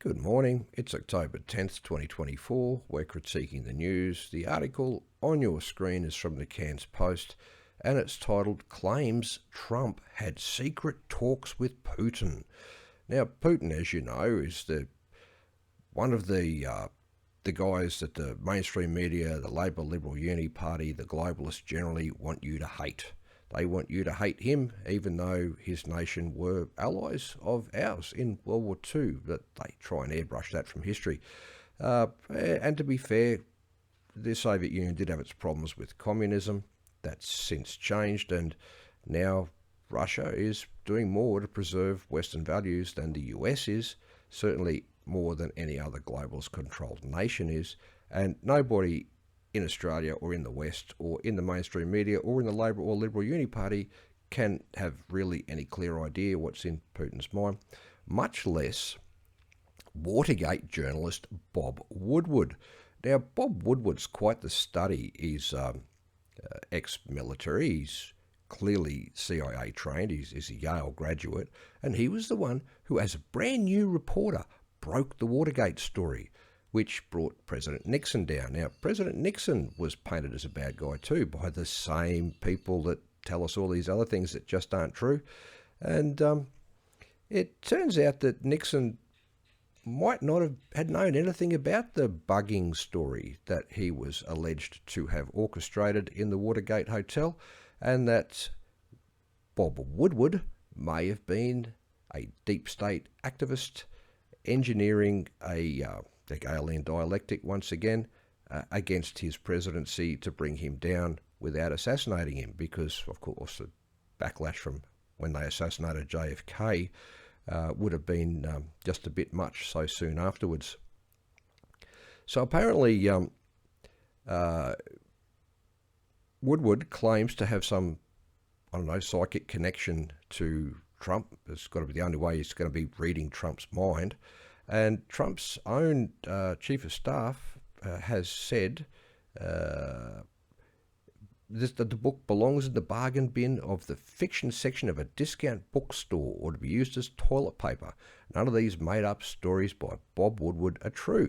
Good morning. It's October 10th, 2024. We're critiquing the news. The article on your screen is from the Cairns Post and it's titled Claims Trump Had Secret Talks with Putin. Now, Putin, as you know, is one of the guys that the mainstream media, the Labor Liberal Uni Party, the globalists generally want you to hate. They want you to hate him, even though his nation were allies of ours in World War II. But they try and airbrush that from history. And to be fair, the Soviet Union did have its problems with communism. That's since changed, and now Russia is doing more to preserve Western values than the US is, certainly more than any other globalist-controlled nation is. And nobody in Australia or in the West or in the mainstream media or in the Labor or Liberal Uni Party can have really any clear idea what's in Putin's mind, much less Watergate journalist Bob Woodward. Now, Bob Woodward's quite the study. He's ex-military. He's clearly CIA trained. He's a Yale graduate. And he was the one who, as a brand new reporter, broke the Watergate story, which brought President Nixon down. Now, President Nixon was painted as a bad guy too by the same people that tell us all these other things that just aren't true. And it turns out that Nixon might not have had known anything about the bugging story that he was alleged to have orchestrated in the Watergate Hotel, and that Bob Woodward may have been a deep state activist engineering the Galilean dialectic once again against his presidency to bring him down without assassinating him, because, of course, the backlash from when they assassinated JFK would have been just a bit much so soon afterwards. So apparently Woodward claims to have some, psychic connection to Trump. It's got to be the only way he's going to be reading Trump's mind. And Trump's own chief of staff has said that the book belongs in the bargain bin of the fiction section of a discount bookstore or to be used as toilet paper. None of these made-up stories by Bob Woodward are true.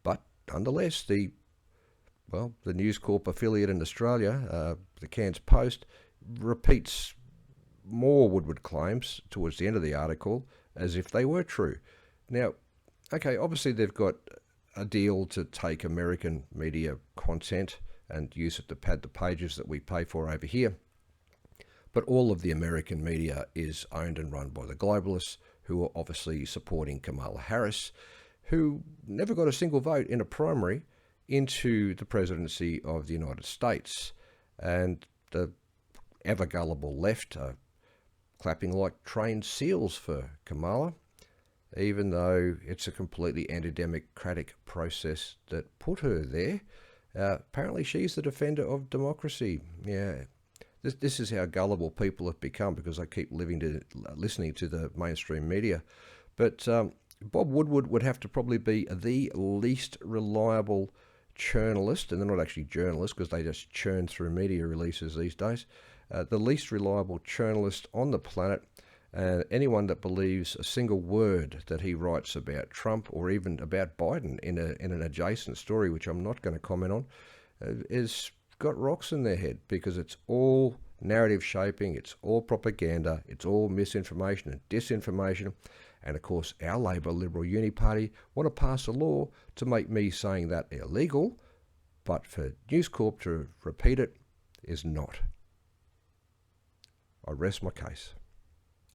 But nonetheless, the News Corp affiliate in Australia, the Cairns Post, repeats more Woodward claims towards the end of the article as if they were true. Now, okay, obviously they've got a deal to take American media content and use it to pad the pages that we pay for over here. But all of the American media is owned and run by the globalists, who are obviously supporting Kamala Harris, who never got a single vote in a primary into the presidency of the United States. And the ever-gullible left are clapping like trained seals for Kamala, even though it's a completely anti-democratic process that put her there. Apparently she's the defender of democracy. Yeah, this is how gullible people have become, because I keep listening to the mainstream media. But Bob Woodward would have to probably be the least reliable journalist, and they're not actually journalists because they just churn through media releases these days, the least reliable journalist on the planet. Anyone that believes a single word that he writes about Trump or even about Biden in an adjacent story, which I'm not going to comment on, is got rocks in their head, because it's all narrative shaping, it's all propaganda, it's all misinformation and disinformation. And of course, our Labor Liberal Uni Party want to pass a law to make me saying that illegal, but for News Corp to repeat it is not. I rest my case.